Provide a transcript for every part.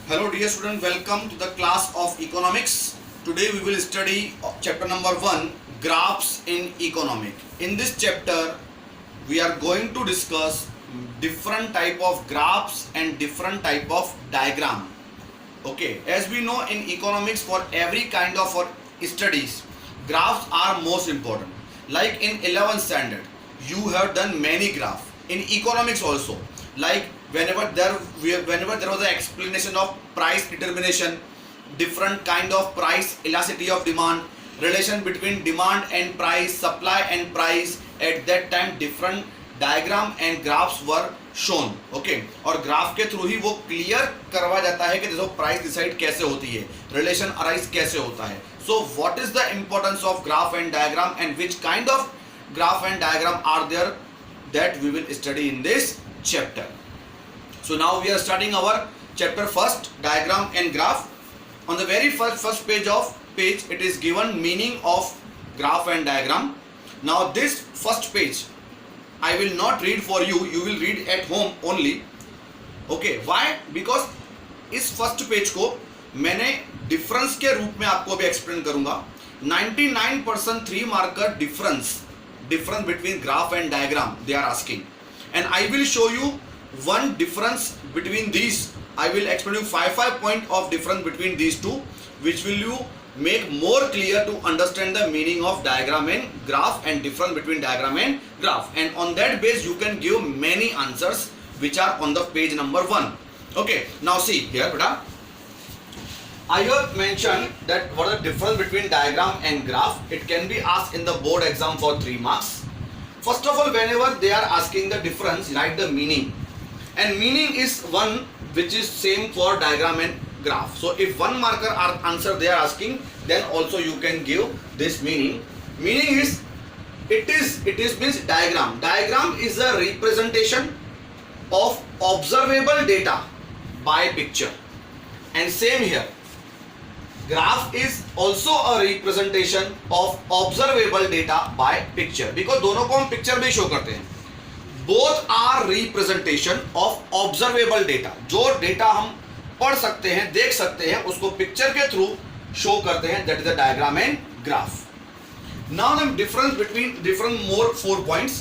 Hello dear student, welcome to the class of economics. Today we will study chapter number 1, graphs in economic. In this chapter we are going to discuss different type of graphs and different type of diagram. Okay, as we know in economics, for every kind of studies, graphs are most important. Like in 11th standard you have done many graphs. In economics also, like whenever there was an explanation of price determination, different kind of price elasticity of demand, relation between demand and price, supply and price, at that time different diagram and graphs were shown. Okay, और graph के through ही वो clear करवा जाता है कि देखो price decide कैसे होती है, रिलेशन अराइज कैसे होता है. So what is the importance of graph and diagram and which kind of graph and diagram are there, that we will study in this chapter. So now we are starting our chapter first, diagram and graph. On the very first page it is given meaning of graph and diagram. Now this first page I will not read for you, you will read at home only. Okay, why? Because इस first page को मैंने difference के रूप में आपको अभी explain करूंगा. 99% 3 marker difference between graph and diagram they are asking, and I will show you one difference between these. I will explain you 5 point of difference between these two, which will you make more clear to understand the meaning of diagram and graph and difference between diagram and graph, and on that base you can give many answers which are on the page number 1. Okay, now see here beta, I have mentioned that what is the difference between diagram and graph. It can be asked in the board exam for 3 marks. First of all, whenever they are asking the difference, write the meaning, and meaning is one which is same for diagram and graph. So if 1 marker answer they are asking, then also you can give this meaning. Meaning is it is means diagram. Diagram is a representation of observable data by picture, and same here. Graph is also a representation of observable data by picture, because दोनों को हम picture में show करते हैं. Both are representation of observable data. जो data हम पढ़ सकते हैं, देख सकते हैं, उसको पिक्चर के थ्रू शो करते हैं. That is the diagram and graph. Now the difference between different more 4 points.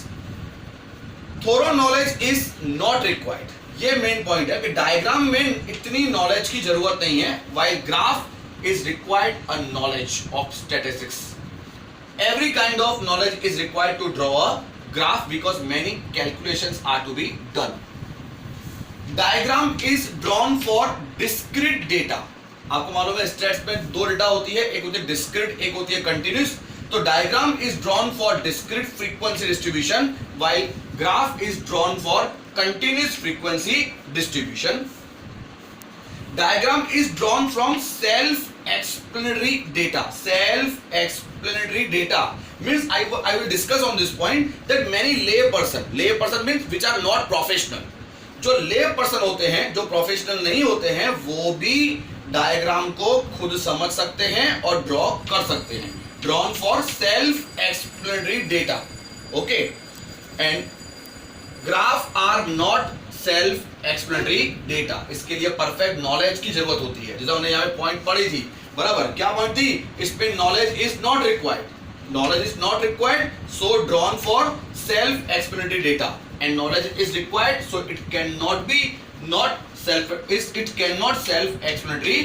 Thorough knowledge is not required. ये मेन पॉइंट है कि डायग्राम में इतनी नॉलेज की जरूरत नहीं है, while graph is required a knowledge of statistics. Every kind of knowledge is required to draw a graph because many calculations are to be done. Diagram is drawn for discrete data. आपको मालूम है stats में 2 data होती है, एक होती है discrete, एक होती है कंटिन्यूस. तो diagram is drawn for discrete frequency distribution while graph is drawn for continuous frequency distribution. Diagram is drawn from self-explanatory data. Self-explanatory data means I will discuss on this point that many layperson means which are not professional. जो layperson होते हैं, जो professional नहीं होते हैं, वो भी diagram को खुद समझ सकते हैं और ड्रॉ कर सकते हैं. Drawn for self-explanatory data. Okay, and graph are not self explanatory data. इसके लिए परफेक्ट नॉलेज की जरूरत होती है. जैसे हमने यहाँ पे पॉइंट पढ़ी थी, बराबर क्या पॉइंट थी, इस पे knowledge is not required. Knowledge is not required, so drawn for self explanatory data, and knowledge is required, so it can not be it can not self explanatory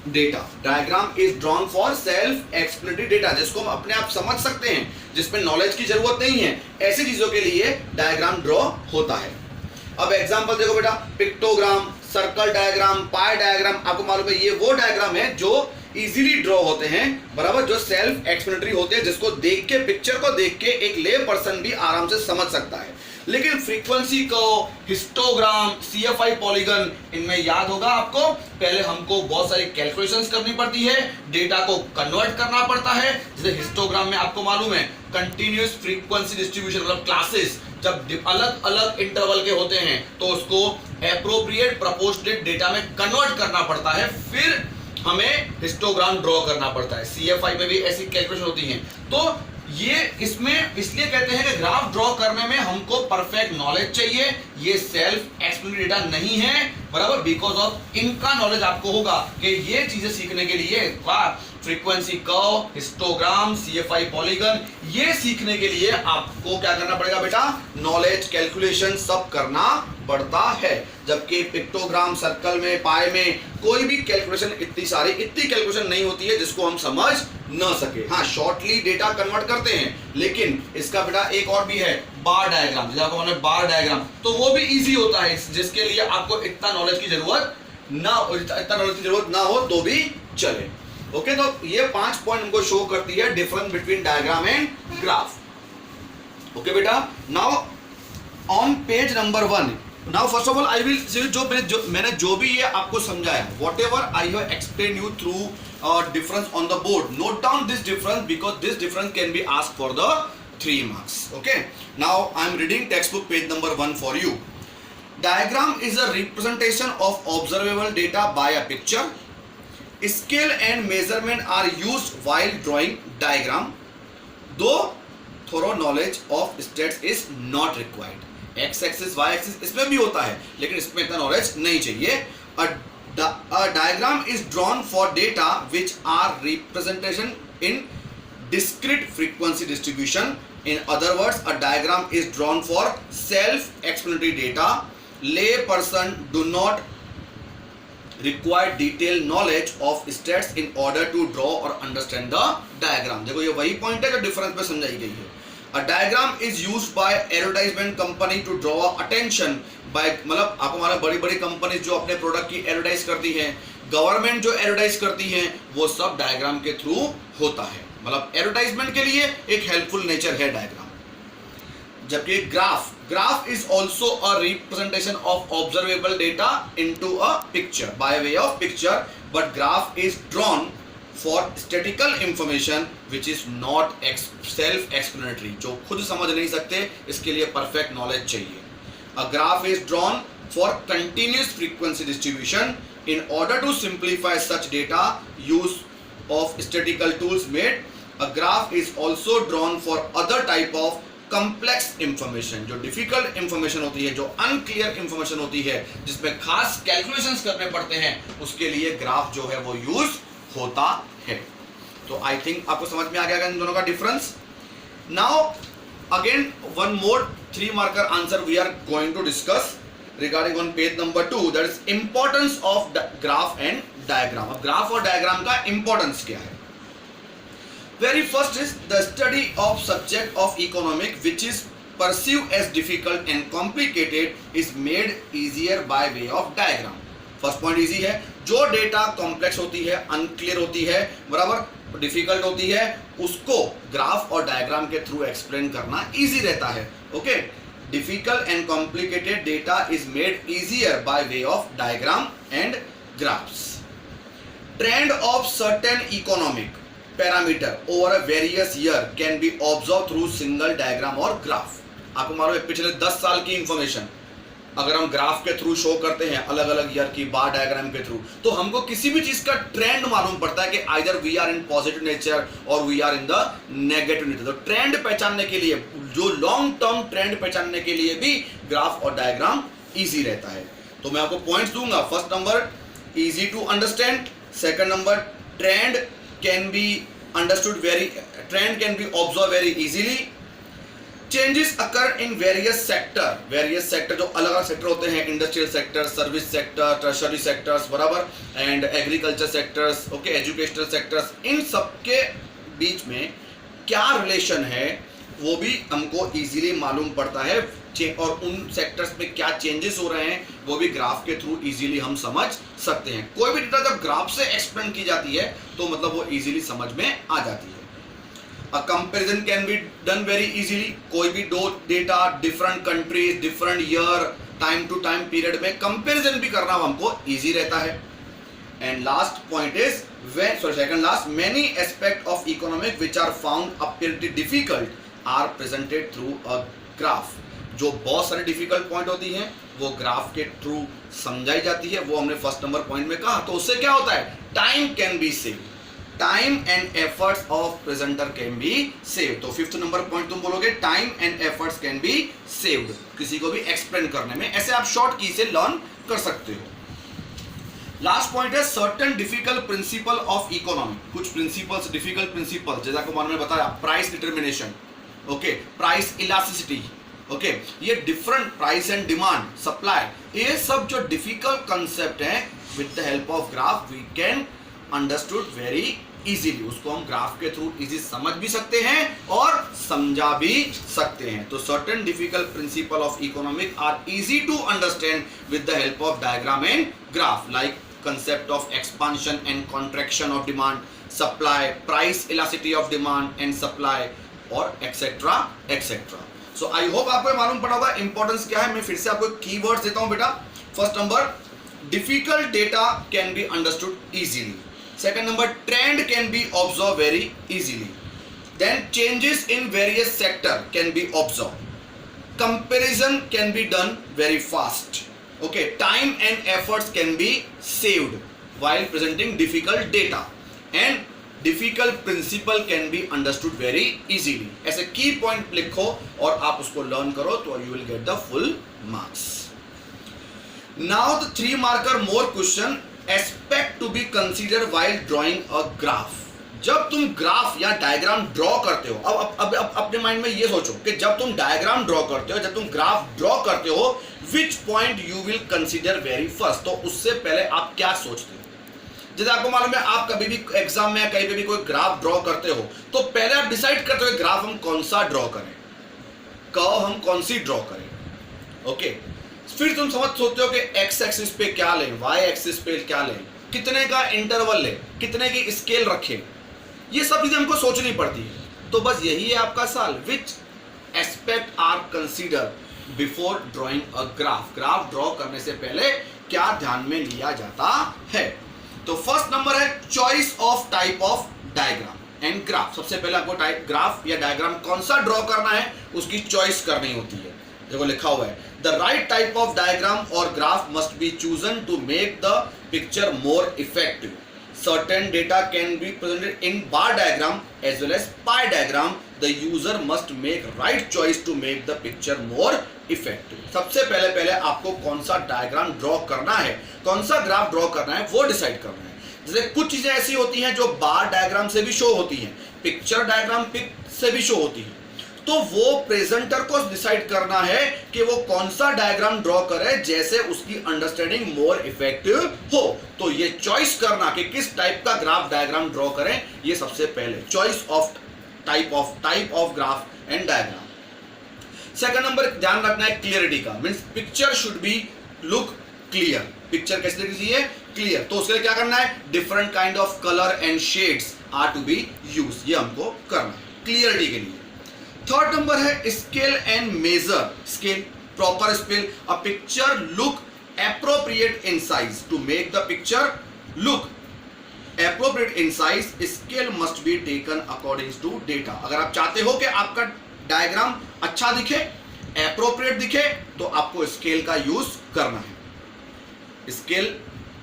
data. Diagram is drawn for self explanatory data, जिसको हम अपने आप समझ सकते हैं, जिसपे knowledge की जरूरत नहीं है, ऐसी चीजों के लिए डायग्राम ड्रॉ होता है. अब एग्जांपल देखो बेटा, pictogram, circle diagram, pie diagram. आपको मालूम है ये वो डायग्राम है जो इजीली ड्रॉ होते हैं, बराबर, जो सेल्फ एक्सप्लेनेटरी होते हैं, जिसको देख के, पिक्चर को देख के एक ले पर्सन भी आराम से समझ सकता है. लेकिन फ्रीक्वेंसी को, हिस्टोग्राम, सीएफआई पॉलीगन, इनमें याद होगा आपको, पहले हमको बहुत सारी कैलकुलेशंस करनी पड़ती है, डेटा को कन्वर्ट करना पड़ता है. जैसे हिस्टोग्राम में आपको मालूम है कंटिन्यूअस फ्रीक्वेंसी डिस्ट्रीब्यूशन, मतलब क्लासेस जब अलग अलग इंटरवल के होते हैं तो उसको एप्रोप्रिएट प्रोपोर्शनेट डेटा में कन्वर्ट करना पड़ता है, फिर हमें हिस्टोग्राम ड्रॉ करना पड़ता है. सीएफआई में भी ऐसी कैलकुलेशन होती है. तो ये इसमें इसलिए कहते हैं कि ग्राफ ड्रॉ करने में हमको परफेक्ट नॉलेज चाहिए, ये सेल्फ एक्सप्लेनेटरी डेटा नहीं है, बराबर, बिकॉज ऑफ इनका नॉलेज आपको होगा कि ये चीजें सीखने के लिए frequency curve, histogram, CFI polygon, ये सीखने के लिए आपको क्या करना पड़ेगा बेटा, नॉलेज, कैलकुलेशन सब करना पड़ता है। जबकि पिक्टोग्राम, सर्कल में, पाई में कोई भी कैलकुलेशन इतनी कैलकुलेशन नहीं होती है जिसको हम समझ न सके। हाँ, शॉर्टली डेटा कन्वर्ट करते हैं, लेकिन इसका बेटा एक और भी है, बार डायग्राम, जैसे आपको मालूम है बार डायग्राम, तो वो भी इजी होता है, जिसके लिए आपको इतना नॉलेज की जरूरत ना हो तो भी चले। ओके, तो ये 5 पॉइंट हमको शो करती है difference between diagram and graph. Okay बेटा, now on page number 1, now first of all I will मैंने जो भी ये आपको समझाया, whatever I have explain you through difference on the board, note down this difference because this difference can be asked for the 3 marks. Okay, now I am reading textbook page number 1 for you. Diagram is a representation of observable data by a picture. Scale and measurement are used while drawing diagram, though thorough knowledge of stats is not required. X axis, Y axis इसमें भी होता है, लेकिन इसमें इतना knowledge नहीं चाहिए। A diagram is drawn for data which are representation in discrete frequency distribution. In other words, a diagram is drawn for self-explanatory data. Lay person do not require detailed knowledge of stats in order to draw or understand the diagram. देखो ये वही point है जो difference में समझाई गई है। A diagram is used by advertisement company to draw attention by, मतलब आपको हमारा बड़ी बड़ी कंपनी जो अपने प्रोडक्ट की एडवर्टाइज करती हैं, गवर्नमेंट जो एडवर्टाइज करती हैं, वो सब डायग्राम के थ्रू होता है। मतलब एडवर्टाइजमेंट के लिए एक हेल्पफुल नेचर है डायग्राम। जबकि graph is also a representation of observable data into a picture by way of picture, but graph is drawn for statistical information which is not self explanatory, जो खुद समझ नहीं सकते, इसके लिए परफेक्ट नॉलेज चाहिए। A graph is drawn for continuous frequency distribution. In order to simplify such data, use of statistical tools made. A graph is also drawn for other type of complex information. जो difficult information होती है, जो unclear information होती है, जिसमें खास calculations करने पड़ते हैं, उसके लिए graph जो है वो use होता है। तो I think आपको समझ में आ गया इन दोनों का difference. Now again one more 3 marker answer we are going to discuss regarding on page number 2, that is importance of graph and diagram. अब graph और diagram का importance क्या है? Very first is the study of subject of economic which is perceived as difficult and complicated is made easier by way of diagram. First point easy है, जो data complex होती है, unclear होती है, बराबर, डिफिकल्ट होती है, उसको ग्राफ और डायग्राम के थ्रू एक्सप्लेन करना इजी रहता है। Okay, difficult and complicated data is made easier by way of diagram and graphs. Trend of certain economic parameter over a various year can be observe through single diagram और graph. आपको मालूम है पिछले 10 साल की information अगर हम graph के थ्रू शो करते हैं, अलग अलग ईयर की बार डायग्राम के थ्रू, तो हमको किसी भी चीज का ट्रेंड मालूम पड़ता है कि either we are in positive nature और we are in the negative nature. तो ट्रेंड पहचानने के लिए, जो लॉन्ग टर्म ट्रेंड पहचानने के लिए भी ग्राफ और डायग्राम इजी रहता है। तो मैं आपको पॉइंट्स दूंगा। First number easy to understand, second number trend can be understood trend can be observe very easily. Changes occur in various sector जो अलग अलग सेक्टर होते हैं, industrial sector, service sector, tertiary sectors, बराबर, and agriculture sectors, okay, educational sectors, इन सबके बीच में क्या रिलेशन है वो भी हमको इजीली मालूम पड़ता है, और उन सेक्टर्स में क्या चेंजेस हो रहे हैं वो भी ग्राफ के थ्रू इजीली हम समझ सकते हैं। कोई भी डेटा जब ग्राफ से एक्सप्लेन की जाती है तो मतलब वो इजीली समझ में आ जाती है। A comparison can be done very easily. कोई भी दो data different countries, different year, time to time period में कंपैरिजन भी करना हमको इजी रहता है। And last point is second last, many aspect of economic which are found अपीयरली difficult are presented through a graph. जो बहुत सारी डिफिकल्ट पॉइंट होती हैं वो ग्राफ के थ्रू समझाई जाती है, वो हमने फर्स्ट नंबर पॉइंट में कहा। तो उससे क्या होता है, time can be save. Time and efforts of presenter can be save. तो फिफ्थ नंबर पॉइंट तुम बोलोगे time and efforts can be saved, किसी को भी एक्सप्लेन करने में। ऐसे आप शॉर्ट की से लर्न कर सकते हो। लास्ट पॉइंट है certain difficult principle of economy. कुछ प्रिंसिपल्स, डिफिकल्ट प्रिंसिपल, जैसा को मैंने बताया, price determination, okay, price elasticity, okay, ये different price and demand, supply, ये सब जो डिफिकल्ट कंसेप्ट है with the help of graph we can understood very easily. उसको हम ग्राफ के थ्रू इजी समझ भी सकते हैं और समझा भी सकते हैं। तो certain difficult principle of economic are easy to understand with the help of diagram and graph, like concept of expansion and contraction of demand, supply, price elasticity of demand and supply, और etc etc. So I hope आपको मालूम पड़ा होगा importance क्या है। मैं फिर से आपको कीवर्ड्स देता हूं बेटा। First number, difficult data can be understood easily. Second number, trend can be observe very easily. Then changes in various sector can be observe. Comparison can be done very fast. Okay, time and efforts can be saved while presenting difficult data, and difficult principle can be understood very easily. ऐसे की point लिखो और आप उसको learn करो तो you will get the full marks. Now the 3 marker more question aspect to be considered while drawing a graph. जब तुम ग्राफ या डायग्राम ड्रॉ करते हो, अब अपने माइंड में ये सोचो कि जब तुम डायग्राम ड्रॉ करते हो, जब तुम ग्राफ ड्रॉ करते हो, which point you will consider very first. तो उससे पहले आप क्या सोचते हो? जैसे आपको मालूम है, आप कभी भी एग्जाम में या कहीं पे भी कोई ग्राफ ड्रॉ करते हो तो पहले आप डिसाइड करते हो ग्राफ हम कौन सा ड्रॉ करें, कर्व हम कौन सी ड्रॉ करें, ओके। फिर तुम समझ सोचते हो कि एक्स एक्सिस पे क्या लें, वाई एक्सिस पे क्या लें, कितने का इंटरवल लें, कितने की स्केल रखें, ये सब चीजें हमको सोचनी पड़ती है। तो बस यही है आपका सवाल, which aspect are consider before drawing a graph. Graph draw करने से पहले क्या ध्यान में लिया जाता है? तो फर्स्ट नंबर है choice of type of diagram and graph. सबसे पहले आपको टाइप ग्राफ या डायग्राम कौन सा ड्रॉ करना है उसकी चॉइस करनी होती है। देखो लिखा हुआ है, the right type of diagram और graph must be chosen to make the picture more effective. Certain data can be presented in bar diagram as well as pie diagram. The user must make right choice to make the picture more effective. सबसे पहले आपको कौन सा diagram draw करना है, कौन सा graph draw करना है, वो डिसाइड करना है। जैसे कुछ चीजें ऐसी होती हैं जो बार डायग्राम से भी शो होती हैं, पिक्चर डायग्राम पिक से भी शो होती है, तो वो प्रेजेंटर को डिसाइड करना है कि वो कौन सा डायग्राम ड्रॉ करे जैसे उसकी अंडरस्टैंडिंग मोर इफेक्टिव हो। तो ये चॉइस करना कि किस टाइप का ग्राफ डायग्राम ड्रॉ करें, ये सबसे पहले choice of type of graph and diagram. Second number ध्यान रखना है क्लियरिटी का, means picture should be look clear. Picture कैसे दिखनी चाहिए? क्लियर। तो उसके लिए क्या करना है? Different kind of colour and shades are to be use, ये हमको करना है क्लियरिटी के लिए। थर्ड नंबर है scale and measure. Scale, proper scale, a picture look appropriate in size. To make the picture look appropriate in size, scale must be taken according to data. अगर आप चाहते हो कि आपका डायग्राम अच्छा दिखे, appropriate दिखे, तो आपको स्केल का यूज करना है। स्केल।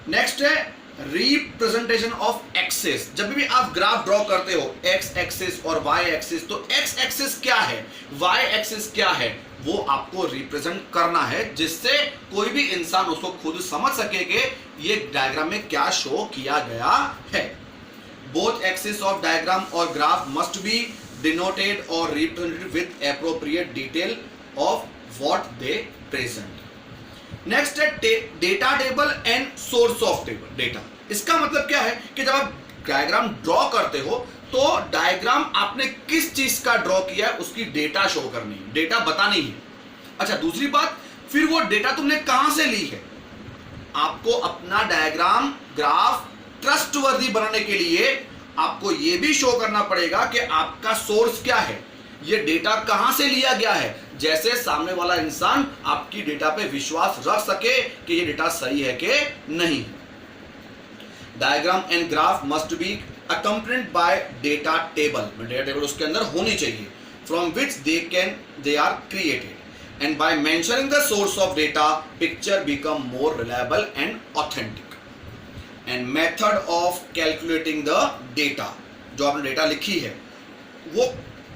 नेक्स्ट है रिप्रेजेंटेशन ऑफ एक्सिस। जब भी आप ग्राफ ड्रॉ करते हो, एक्स एक्सिस और वाई एक्सिस, तो एक्स एक्सिस क्या है, वाई एक्सिस क्या है, वो आपको रिप्रेजेंट करना है जिससे कोई भी इंसान उसको खुद समझ सके कि ये डायग्राम में क्या शो किया गया है। बोथ एक्सिस ऑफ डायग्राम और ग्राफ मस्ट बी डिनोटेड और represented with appropriate detail of what they present. Next है data table and source of table data. इसका मतलब क्या है कि जब आप डायग्राम ड्रॉ करते हो तो डायग्राम आपने किस चीज का ड्रॉ किया है उसकी डेटा शो करनी है, डेटा बतानी है। अच्छा, दूसरी बात, फिर वो डेटा तुमने कहां से ली है। आपको अपना डायग्राम ग्राफ ट्रस्टवर्दी बनाने के लिए आपको यह भी शो करना पड़ेगा कि आपका सोर्स क्या है, ये डेटा कहां से लिया गया है, जैसे सामने वाला इंसान आपकी डेटा पे विश्वास रख सके कि ये डेटा सही है कि नहीं। Diagram and graph must B accompanied by data table. Data table उसके अंदर होनी चाहिए, from which they are created, and by mentioning the source of data, picture become more reliable and authentic. And method of calculating the data. जो आपने data लिखी है वो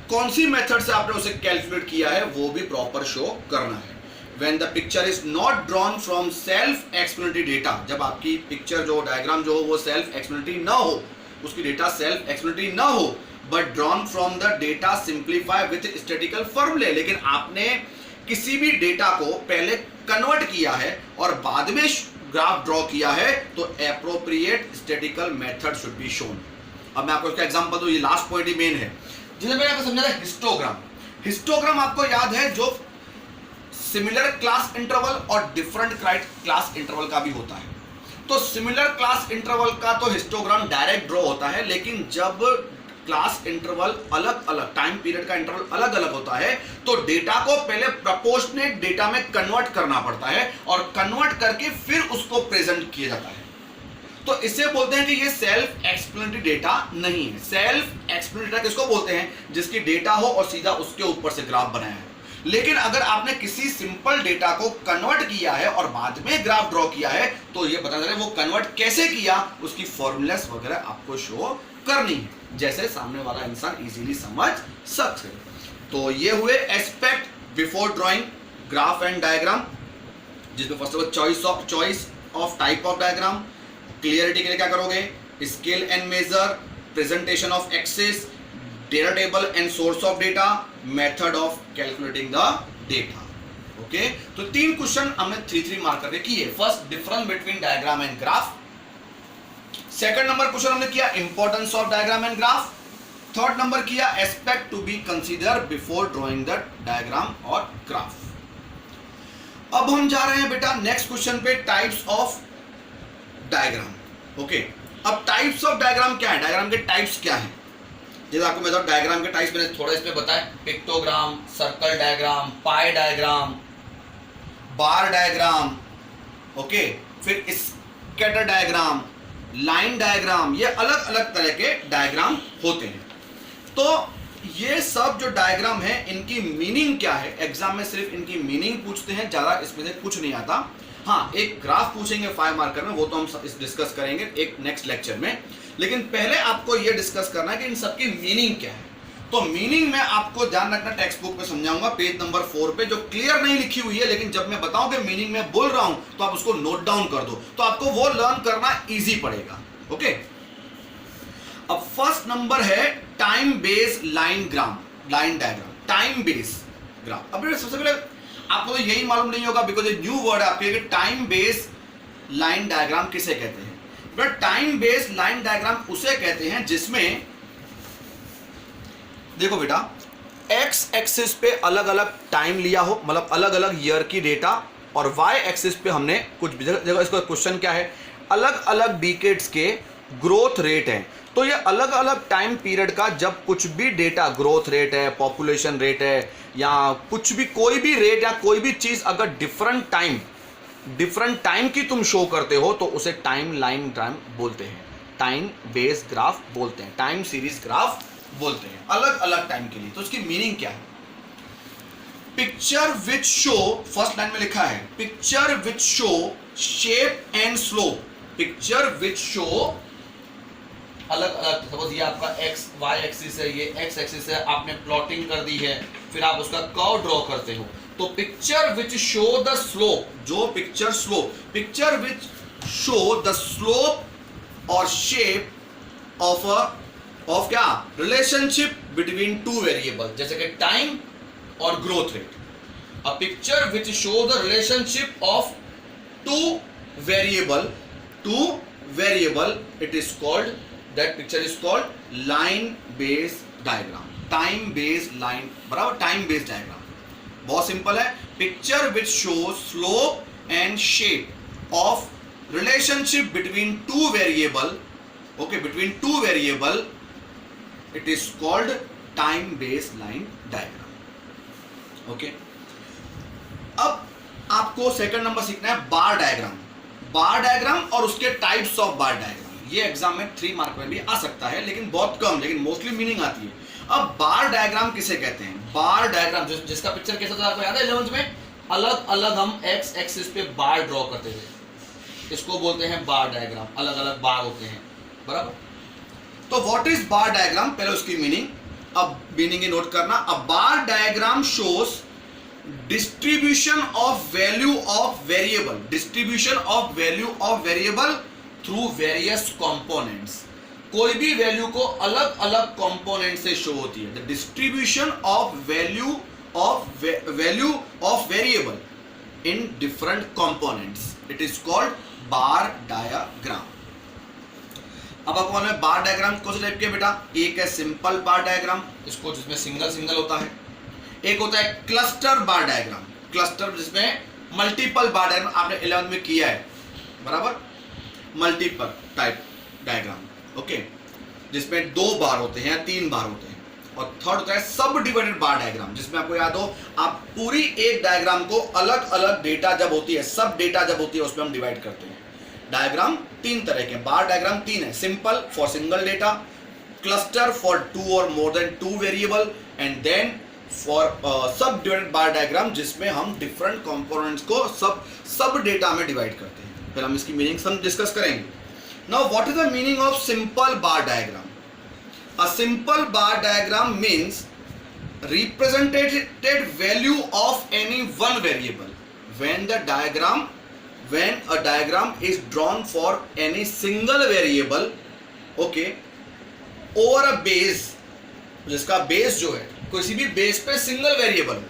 कौन सी मेथड से आपने उसे कैलकुलेट किया है वो भी प्रॉपर शो करना है। When the picture is not drawn from self explanatory data, जब आपकी पिक्चर जो डायग्राम जो हो वो सेल्फ एक्सप्लेनेटरी ना हो, उसकी डेटा सेल्फ एक्सप्लेनेटरी ना हो, but drawn from the data simplify with statistical फॉर्मूले, लेकिन आपने किसी भी डेटा को पहले कन्वर्ट किया है और बाद में ग्राफ ड्रॉ किया है तो appropriate statistical method should be shown. अब मैं आपको इसका एग्जांपल दूं, ये लास्ट पॉइंट ही मेन है जिसे मैंने आपको समझा था। हिस्टोग्राम, हिस्टोग्राम आपको याद है जो सिमिलर क्लास इंटरवल और डिफरेंट क्लास इंटरवल का भी होता है। तो सिमिलर क्लास इंटरवल का तो हिस्टोग्राम डायरेक्ट ड्रॉ होता है, लेकिन जब क्लास इंटरवल अलग अलग टाइम पीरियड का इंटरवल अलग अलग होता है तो डेटा को पहले प्रोपोर्शनेट डेटा में कन्वर्ट करना पड़ता है और कन्वर्ट करके फिर उसको प्रेजेंट किया जाता है। तो इसे बोलते हैं कि ये सेल्फ एक्सप्लेनेटरी डेटा नहीं है। सेल्फ एक्सप्लेनेटरी डेटा किसको बोलते हैं? जिसकी डेटा हो और सीधा उसके ऊपर से ग्राफ बनाया है। लेकिन अगर आपने किसी सिंपल डेटा को कन्वर्ट किया है और बाद में ग्राफ ड्रॉ किया है तो ये पता चले वो कन्वर्ट कैसे किया, उसकी फॉर्मूलास वगैरह आपको शो करनी है, जैसे सामने वाला इंसान इजीली समझ सके। तो ये हुए aspect before drawing graph and diagram, जिसमें first of all choice of type of diagram, clarity के लिए क्या करोगे, scale and measure, presentation of axes, data table and source of data, method of calculating the data. Okay, तो 3 question हमने 3 mark करके किए। First, difference between diagram and graph. Second number question हमने किया importance of diagram and graph. Third number किया aspect to be consider before drawing the diagram और graph. अब हम जा रहे हैं बेटा नेक्स्ट क्वेश्चन पे, टाइप्स ऑफ डायग्राम। ओके, अब टाइप्स ऑफ डायग्राम क्या है, डायग्राम के टाइप्स क्या है? जैसे आपको मैं डायग्राम के टाइप्स मैंने थोड़ा इसमें बताया, pictogram, circle diagram, pie diagram, bar diagram, okay, फिर स्कैटर डायग्राम, लाइन डायग्राम, ये अलग अलग तरह के डायग्राम होते हैं। तो ये सब जो डायग्राम है इनकी मीनिंग क्या है, एग्जाम में सिर्फ इनकी मीनिंग पूछते हैं, ज्यादा इसमें से कुछ नहीं आता। हाँ, एक ग्राफ पूछेंगे 5 मार्कर में, वो तो हम डिस्कस करेंगे एक नेक्स्ट लेक्चर में, लेकिन पहले आपको ये डिस्कस करना है कि इन सबकी मीनिंग क्या है। तो मीनिंग में आपको ध्यान रखना, टेक्स्ट बुक में समझाऊंगा पेज नंबर 4 पे, जो क्लियर नहीं लिखी हुई है, लेकिन जब मैं बताऊं कि मीनिंग में बोल रहा हूं तो आप उसको नोट डाउन कर दो, तो आपको वो लर्न करना इजी पड़ेगा। ओके, अब फर्स्ट नंबर है time based line diagram, time based graph. अब सबसे पहले आपको तो यही मालूम नहीं होगा, बिकॉज ये न्यू वर्ड है आपके, टाइम बेस्ड लाइन डायग्राम किसे कहते हैं? But time based line diagram उसे कहते हैं जिसमें देखो बेटा, एक्स एक्सिस पे अलग अलग टाइम लिया हो, मतलब अलग अलग ईयर की डेटा, और वाई एक्सिस पे हमने कुछ जगह, इसका क्वेश्चन क्या है, अलग अलग डिकेड्स के ग्रोथ रेट है। तो ये अलग अलग टाइम पीरियड का जब कुछ भी डेटा, ग्रोथ रेट है, पॉपुलेशन रेट है, या कुछ भी कोई भी रेट या कोई भी चीज अगर डिफरेंट टाइम की तुम शो करते हो तो उसे टाइम लाइन ग्राफ बोलते हैं, टाइम बेस्ड ग्राफ बोलते हैं, टाइम सीरीज ग्राफ बोलते हैं, अलग अलग टाइम के लिए। तो उसकी मीनिंग क्या है? Picture which show, first line में लिखा है picture which show shape and slope, picture which show अलग अलग, सपोज ये आपका एक्स वाई एक्सिस है, ये एक्स एक्सिस है, आपने प्लॉटिंग कर दी है, फिर आप उसका कर्व ड्रॉ करते हो, तो picture which show the slope, जो picture which show the slope और शेप ऑफ क्या, रिलेशनशिप बिटवीन 2 वेरिएबल, जैसे कि टाइम और growth rate. A picture which show the relationship of 2 variable, it is called, that picture is called line based diagram, time based line बराबर time based diagram। बहुत simple है, picture which shows slope and shape of relationship between 2 variable, okay, between 2 variable, it is called time based line diagram। okay, अब आपको second number सीखना है बार diagram और उसके types of bar diagram. ये exam में 3 मार्क में भी आ सकता है, लेकिन बहुत कम, लेकिन मोस्टली मीनिंग आती है। अब बार डायग्राम किसे कहते हैं? बार डायग्राम जिसका पिक्चर कैसा था आपको याद है 11th में, अलग अलग हम एक्स एक्सिस पे बार ड्रॉ करते थे, इसको बोलते हैं बार डायग्राम, अलग अलग बार होते हैं, बराबर। तो व्हाट इज बार डायग्राम, पहले उसकी मीनिंग, अब मीनिंग नोट करना। A bar diagram shows distribution of value of variable, distribution of value of variable through various components. कोई भी वैल्यू को अलग अलग कंपोनेंट से शो होती है। The distribution of value of variable in different components, it is called bar diagram. अब आपको मालूम है बार डायग्राम कौन से टाइप के बेटा, एक है सिंपल बार डायग्राम, इसको जिसमें सिंगल सिंगल होता है। एक होता है क्लस्टर बार डायग्राम, क्लस्टर जिसमें मल्टीपल बार डायग्राम, आपने 11th में किया है, बराबर, मल्टीपल टाइप डायग्राम, ओके, जिसमें 2 बार होते हैं या 3 बार होते हैं। और थर्ड होता है सब डिवाइडेड बार डायग्राम, जिसमें आपको याद हो आप पूरी एक डायग्राम को अलग अलग डेटा जब होती है, सब डेटा जब होती है, उसमें हम डिवाइड करते हैं। डायग्राम 3 तरह के, बार डायग्राम 3 है, simple for single data, cluster for 2 और more than 2 variable, and then for sub divided bar diagram जिसमें हम डिफरेंट कंपोनेंट्स को सब डेटा में डिवाइड करते हैं। फिर हम इसकी मीनिंग हम डिस्कस करेंगे। Now what is the meaning of simple bar diagram? A simple bar diagram means represented value of any one variable. When a diagram is drawn for any single variable, okay, over a base, जिसका base जो है किसी भी base पे single variable,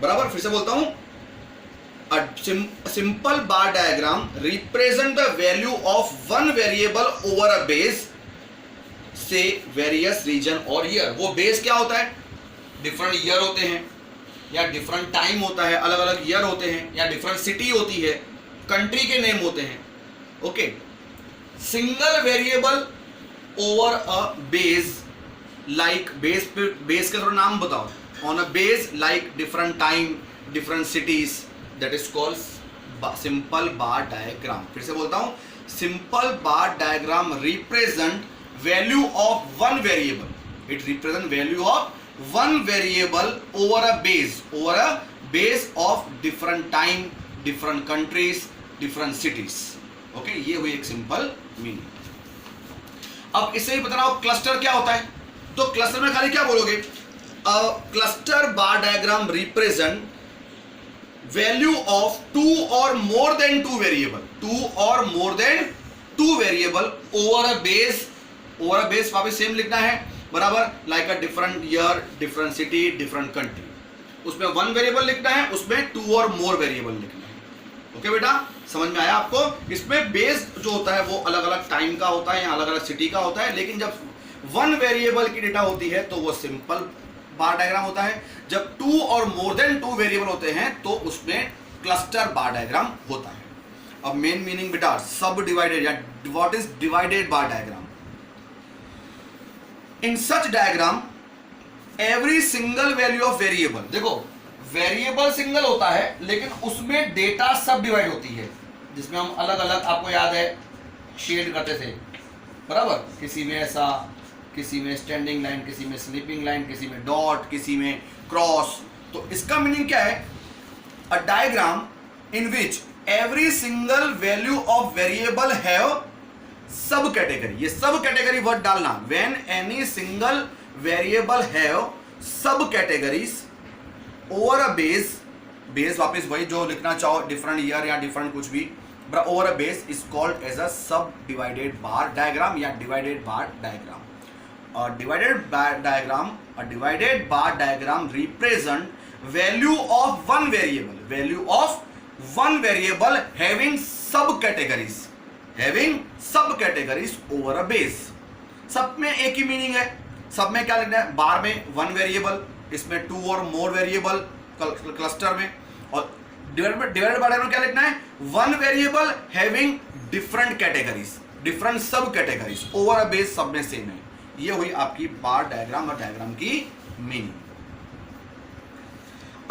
बराबर, फिर से बोलता हूं, a simple bar diagram represent the value of one variable over a base से वेरियस रीजन और ईयर। वो बेस क्या होता है, डिफरेंट ईयर होते हैं या डिफरेंट टाइम होता है, अलग अलग ईयर होते हैं, या डिफरेंट सिटी होती है, कंट्री के नेम होते हैं, okay. Single variable over a base, like base का थोड़ा नाम बताओ, on a base like different time, different cities, that is called simple bar diagram. फिर से बोलता हूं, simple bar diagram represent value of one variable, it represent value of one variable over a base of different time, different countries, different cities, okay, ये हुई एक simple meaning. अब इससे ही बताना हो क्लस्टर क्या होता है, तो क्लस्टर में खाली क्या बोलोगे, cluster bar diagram represent value of 2 or more than 2 variable, 2 or more than 2 variable over a base, over a base वापस सेम लिखना है, बराबर, like a different year, different city, different country. उसमें 1 वेरिएबल लिखना है, उसमें 2 और मोर वेरिएबल लिखना है, ओके बेटा, समझ में आया आपको। इसमें बेस जो होता है वो अलग अलग टाइम का होता है या अलग अलग सिटी का होता है, लेकिन जब 1 वेरिएबल की डेटा होती है तो वो सिंपल बार डायग्राम होता है। जब 2 और मोर देन 2 वेरिएबल होते हैं तो उसमें क्लस्टर बार डायग्राम होता है। अब मेन मीनिंग बेटा, सब डिवाइडेड या what is divided bar diagram? In such diagram, every single value of variable, देखो वेरिएबल सिंगल होता है लेकिन उसमें डेटा सब डिवाइड होती है, जिसमें हम अलग अलग, आपको याद है शेड करते थे, बराबर, किसी में ऐसा, किसी में स्टैंडिंग लाइन, किसी में स्लीपिंग लाइन, किसी में डॉट, किसी में क्रॉस। तो इसका मीनिंग क्या है, a diagram in which every single value of variable have sub category, ये सब कैटेगरी वर्ड डालना, when any single variable have sub categories over a base, base वापस वही जो लिखना चाहो, डिफरेंट ईयर या डिफरेंट कुछ भी, over a base is called as a sub divided bar diagram या divided bar diagram. Divided bar diagram represent value of one variable, value of one variable having sub categories, having sub categories over a base. सब में एक ही meaning है, सब में क्या लिखना है, बार में 1 वेरिएबल, इसमें 2 और मोर वेरिएबल क्लस्टर में, और डिवाइडेड बाय डायग्राम क्या लिखना है, 1 variable having different categories, different सब कैटेगरीज ओवर अ बेस, सब में सेम है। ये हुई आपकी बार डायग्राम और डायग्राम की मीनिंग।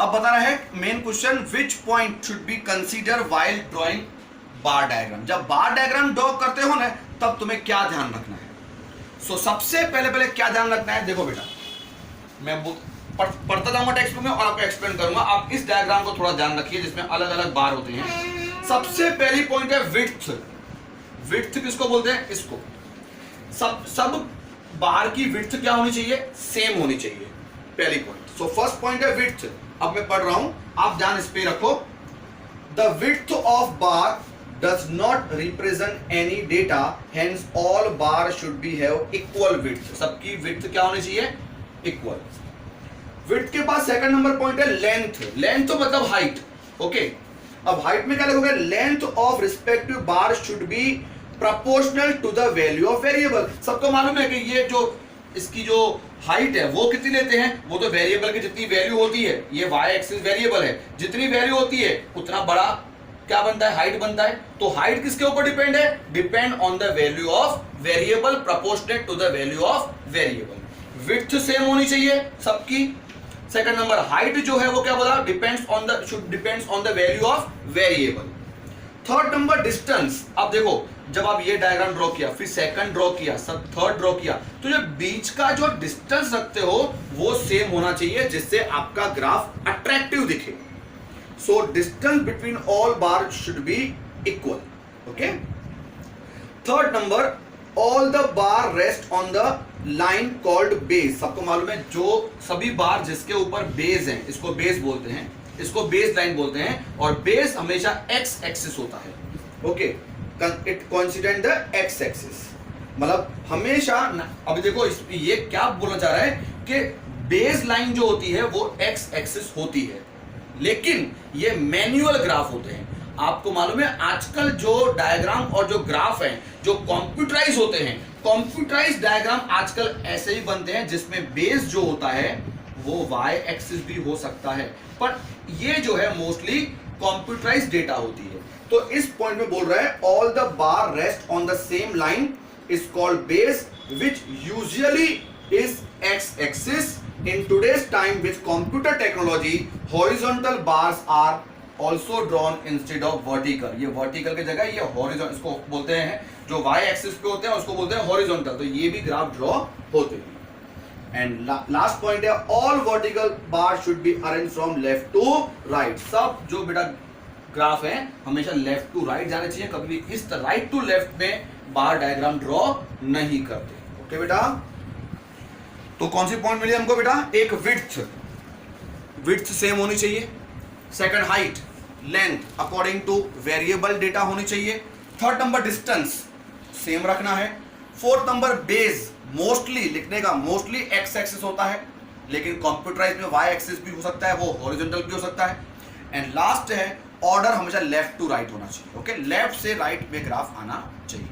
अब बताना है main question, which point should be consider while drawing bar diagram. जब बार डायग्राम ड्रॉ करते हो ना, तब तुम्हें क्या ध्यान रखना है? सो सबसे पहले क्या ध्यान रखना है, देखो बेटा, मैं पढ़ता जाऊंगा टेक्स्ट बुक में और आपको एक्सप्लेन करूंगा। आप इस डायग्राम को थोड़ा ध्यान रखिए, जिसमें अलग अलग बार होते हैं, सबसे पहली पॉइंट है विड्थ। विड्थ किसको बोलते हैं? इसको। सब बार की विड्थ क्या होनी चाहिए? सेम होनी चाहिए, पहली पॉइंट। सो फर्स्ट पॉइंट है विड्थ। अब मैं पढ़ रहा हूं, आप ध्यान इस पे रखो। The width of bar does not represent any data, hence all bar should be have equal width। सबकी width क्या होनी चाहिए? इक्वल। width के बाद सेकंड नंबर पॉइंट है लेंथ। लेंथ तो मतलब हाइट। ओके, अब हाइट में क्या लिखोगे? Length of respective bar should be proportional to the value of variable. सबको मालूम है कि ये जो इसकी जो हाइट है वो कितनी लेते हैं? वो तो वेरिएबल की जितनी वैल्यू होती है, ये y एक्सिस वेरिएबल है, जितनी वैल्यू होती है उतना बड़ा क्या बनता है? हाइट बनता है। तो हाइट किसके ऊपर डिपेंड है? Depend on the value of variable proportionate to the value of variable. Width same होनी चाहिए सबकी। सेकंड नंबर हाइट जो है वो क्या बोला? Depends on the should depends on the value of variable. Third number distance. अब देखो, जब आप ये डायग्राम ड्रॉ किया, फिर सेकंड ड्रॉ किया, सब थर्ड ड्रॉ किया, तो जो बीच का जो डिस्टेंस रखते हो वो सेम होना चाहिए, जिससे आपका ग्राफ अट्रैक्टिव दिखे। So distance between all bars should be equal. Okay. Third number, all the bar rest on the line called base। सबको मालूम है जो सभी बार जिसके ऊपर बेस है, इसको बेस बोलते हैं, इसको बेस लाइन बोलते हैं, और बेस हमेशा एक्स एक्सिस होता है। Okay, it coincident the x axis, मतलब हमेशा। अभी देखो ये क्या बोलना चाह रहा है कि बेस लाइन जो होती है वो एक्स एक्सिस होती है, लेकिन ये मैन्युअल ग्राफ होते हैं। आपको मालूम है आजकल जो डायग्राम और जो ग्राफ हैं जो कंप्यूटराइज होते हैं, कंप्यूटराइज डायग्राम आजकल ऐसे ही बनते हैं जिसमें बेस जो होता है वो y एक्सिस भी हो सकता है, पर ये जो है मोस्टली कंप्यूटराइज डेटा होती है। तो इस पॉइंट में बोल रहा है all the bar rest on the same line is called base which usually is x axis. In today's time with computer technology, horizontal bars are also drawn instead of vertical। ये vertical की जगह ये horizontal, इसको बोलते हैं जो y axis पे होते हैं उसको बोलते हैं horizontal। तो ये भी ग्राफ ड्रॉ होते हैं। एंड लास्ट पॉइंट है all vertical bars should be arranged from left to right। सब जो बेटा ग्राफ है हमेशा लेफ्ट टू राइट जाने चाहिए, कभी भी इस राइट टू लेफ्ट में बार डायग्राम ड्रॉ नहीं करते। ओके बेटा, तो कौन सी पॉइंट मिली हमको बेटा? एक विड्थ, विड्थ सेम होनी चाहिए। Second height, length according two variable data होनी चाहिए। थर्ड नंबर डिस्टेंस सेम रखना है। फोर्थ नंबर बेस, मोस्टली लिखने का मोस्टली एक्स एक्सिस होता है, लेकिन कंप्यूटराइज में वाई एक्सिस भी हो सकता है, वो हॉरिजॉन्टल भी हो सकता है। एंड लास्ट है ऑर्डर हमेशा लेफ्ट टू राइट होना चाहिए। ओके, लेफ्ट से राइट में ग्राफ आना चाहिए।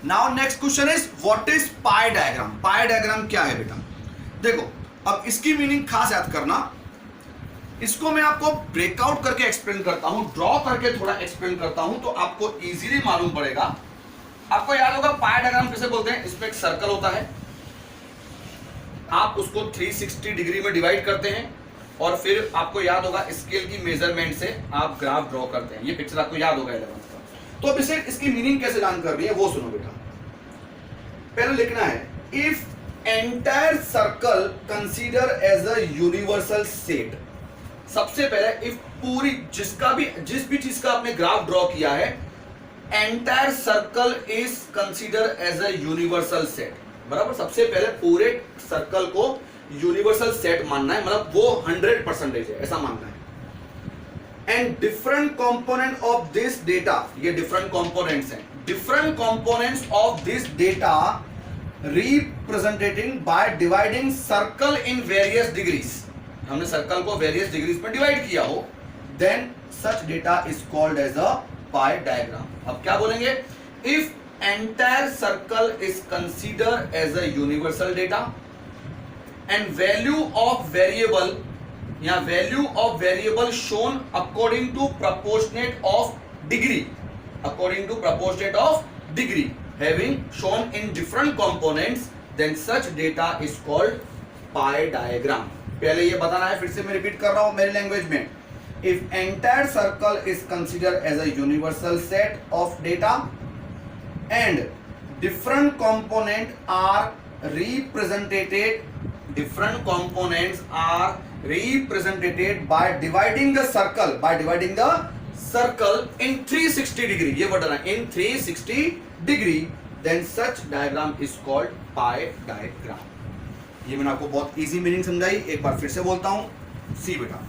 Now next question is what is pi diagram. Pie diagram क्या है बेटा? देखो, अब इसकी मीनिंग खास याद करना, इसको मैं आपको ब्रेकआउट करके एक्सप्लेन करता हूं, ड्रॉ करके थोड़ा एक्सप्लेन करता हूं, तो आपको इजीली मालूम पड़ेगा। आपको याद होगा पाई डायग्राम कैसे बोलते हैं? इसमें एक सर्कल होता है, आप उसको 360 डिग्री में डिवाइड करते हैं, और फिर आपको याद होगा स्केल की मेजरमेंट से आप ग्राफ ड्रॉ करते हैं। ये पिक्चर आपको याद होगा 11th का। तो अब इसे इसकी मीनिंग कैसे जान करनी है वो सुनो बेटा। पहले लिखना है if entire circle consider as a universal set. सबसे पहले इफ पूरी जिस भी चीज का आपने ग्राफ ड्रॉ किया है, entire circle is consider as a universal set. बराबर, सबसे पहले पूरे सर्कल को यूनिवर्सल सेट मानना है, मतलब वो 100% है ऐसा मानना है। And different component of this data, ये डिफरेंट कंपोनेंट्स हैं, different components of this data representating by dividing circle in various degrees. हमने सर्कल को वेरियस डिग्रीज में डिवाइड किया हो, then such data is called as a pie diagram. अब क्या बोलेंगे? If entire circle is consider as a universal data and value of variable या value of variable shown according to proportionate of degree, according to proportionate of degree having shown in different components, then such data is called pie diagram। पहले ये बताना है, फिर से मैं repeat कर रहा हूं मेरी लैंग्वेज में। if entire circle is considered as a universal set of data and different components are represented by dividing the circle in 360 degree, ये वर्ड है in 360 degree, then such diagram is called pie diagram. ये मैंने आपको बहुत easy meaning समझाई, एक बार फिर से बोलता हूं. सी बेटा,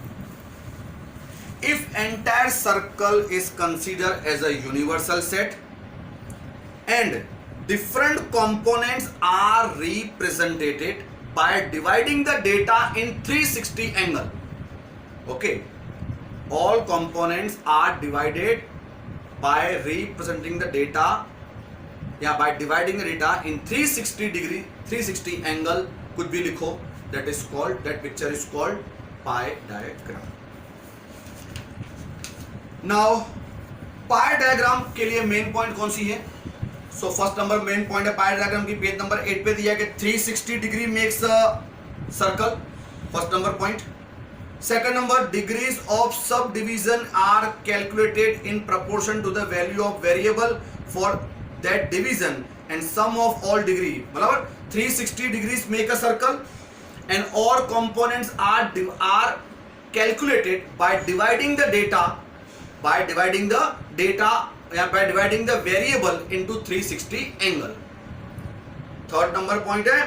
if entire circle is considered as a universal set and different components are represented by dividing the data in 360 angle. Okay, all components are divided by representing the data, by dividing the data in 360 degree, 360 angle, कुछ भी लिखो, that is called, that picture is called pie diagram. Now pie diagram के लिए main point कौन सी है? So first number main point है pie diagram की, पेज नंबर 8 पे दिया कि 360 degree makes a circle, first number point. Second number, degrees of sub division are calculated in proportion to the value of variable for that division and sum of all degree. बराबर, 360 degrees make a circle and all components are calculated by dividing the data, by dividing the variable into 360 angle. Third number point है,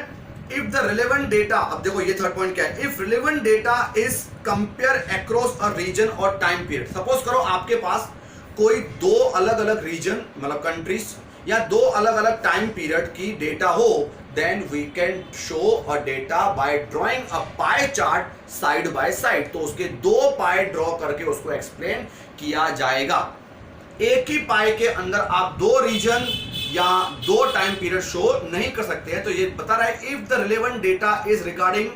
if the relevant data, अब देखो ये third point क्या है, if relevant data is compare across a region or time period. Suppose करो आपके पास कोई दो अलग अलग रीजन, मतलब कंट्रीज, या दो अलग अलग टाइम पीरियड की डेटा हो, then we can show a data by drawing a pie chart side by side. तो उसके दो पाई ड्रॉ करके उसको एक्सप्लेन किया जाएगा. एक ही पाई के अंदर आप दो रीजन या दो टाइम पीरियड शो नहीं कर सकते हैं. तो ये बता रहा है, if the relevant data is regarding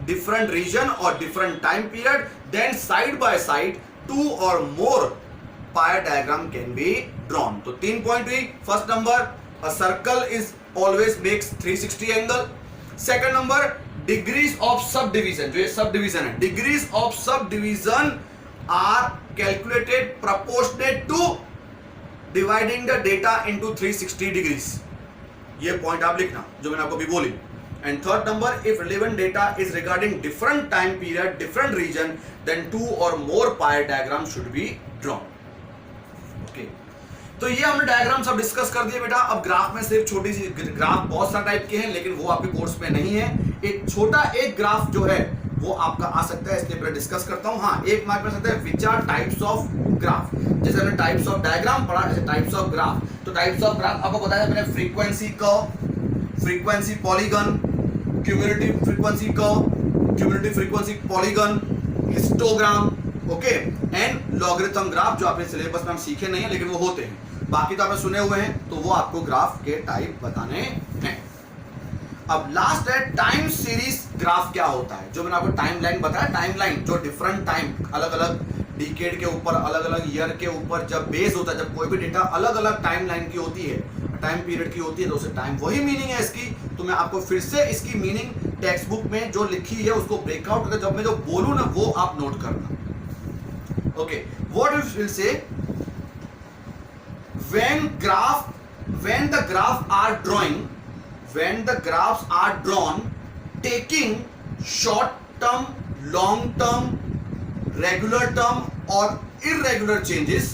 different region और different time period, then side by side two और more pie diagram can be drawn. तो तीन पॉइंट हुई. First number, a circle is always makes 360 angle. Second number, degrees of sub division, जो ये subdivision है, degrees of sub division are calculated proportionate to dividing the data into 360 degrees. ये point आप लिखना जो मैंने आपको अभी बोली. And third number, if relevant data is regarding different time period, different region, then two or more pie diagram should be drawn. Okay. तो ये हमने डायग्राम सब डिस्कस कर दिए बेटा. अब ग्राफ में सिर्फ छोटी सी ग्राफ, बहुत सारे टाइप के हैं लेकिन वो आपके कोर्स में नहीं है. एक छोटा एक ग्राफ जो है वो आपका आ सकता है, इसलिए पहले डिस्कस करता हूं. हाँ, एक मार्क में सकता है which are types of graph. जैसे हमने टाइप्स ऑफ डायग्राम पढ़ा, ऐसे टाइप्स ऑफ ग्राफ. तो टाइप्स ऑफ ग्राफ आपको बताया मैंने, frequency curve, frequency polygon, cumulative frequency curve, cumulative frequency polygon, histogram, okay, and logarithm graph, जो आपने सिलेबस में हम सीखे नहीं है लेकिन वो होते हैं. बाकी तो आपने सुने हुए हैं, तो वो आपको ग्राफ के टाइप बताने हैं. अब लास्ट है टाइम सीरीज ग्राफ. क्या होता है? जो मैंने आपको टाइम लाइन बताया, टाइम लाइन जो डिफरेंट टाइम, अलग अलग डिकेड के ऊपर, अलग अलग ईयर के ऊपर जब बेस होता है, जब कोई भी डेटा अलग अलग टाइम लाइन की होती है, टाइम पीरियड की होती है, तो उसे टाइम, वही मीनिंग है इसकी. तो मैं आपको फिर से इसकी मीनिंग टेक्स्ट बुक में जो लिखी है उसको ब्रेकआउट करके जब मैं जो बोलूं ना वो आप नोट करना. Okay, what you will say when the graph are drawing, when the graphs are drawn taking short term, long term, regular term or irregular changes.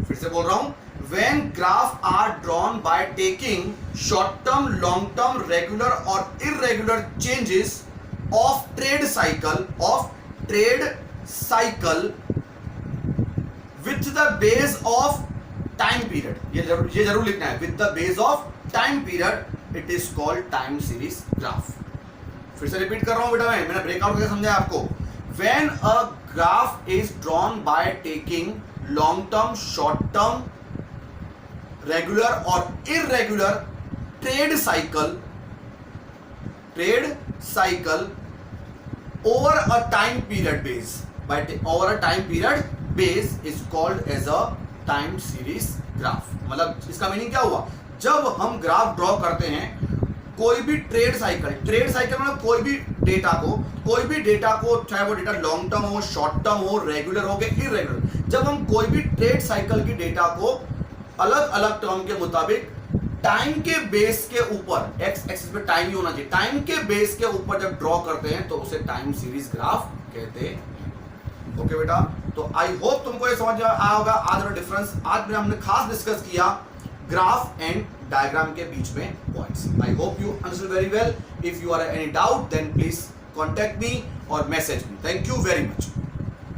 फिर से बोल रहा हूं, when graphs are drawn by taking short term, long term, regular or irregular changes of trade cycle with the base of time period. ये जरूर लिखना है, with the base of time period, it is called time series graph. फिर से repeat कर रहा हूं बेटा, मैंने ब्रेकआउट करके समझाया आपको. When a graph is drawn by taking long term, short term, regular or irregular trade cycle over a time period base, over a time period base is called as a time series graph. मतलब इसका meaning क्या हुआ? जब हम graph draw करते हैं कोई भी ट्रेड साइकिल मतलब कोई भी डेटा को, चाहे वो डेटा लॉन्ग टर्म हो, शॉर्ट टर्म हो, रेगुलर हो, इरेगुलर, जब हम कोई भी ट्रेड साइकिल की डेटा को अलग अलग टर्म के मुताबिक टाइम के बेस के ऊपर, एक्स एक्सिस पे टाइम ही होना चाहिए, टाइम के बेस के ऊपर जब ड्रॉ करते हैं तो उसे टाइम सीरीज ग्राफ कहते हैं. ओके बेटा, तो आई होप तुमको ये समझ में आया होगा आज का डिफरेंस। आज में हमने खास डिस्कस किया ग्राफ एंड डायग्राम के बीच में points. I hope you understood very well. If you are any doubt then please contact me और message me. Thank you very much.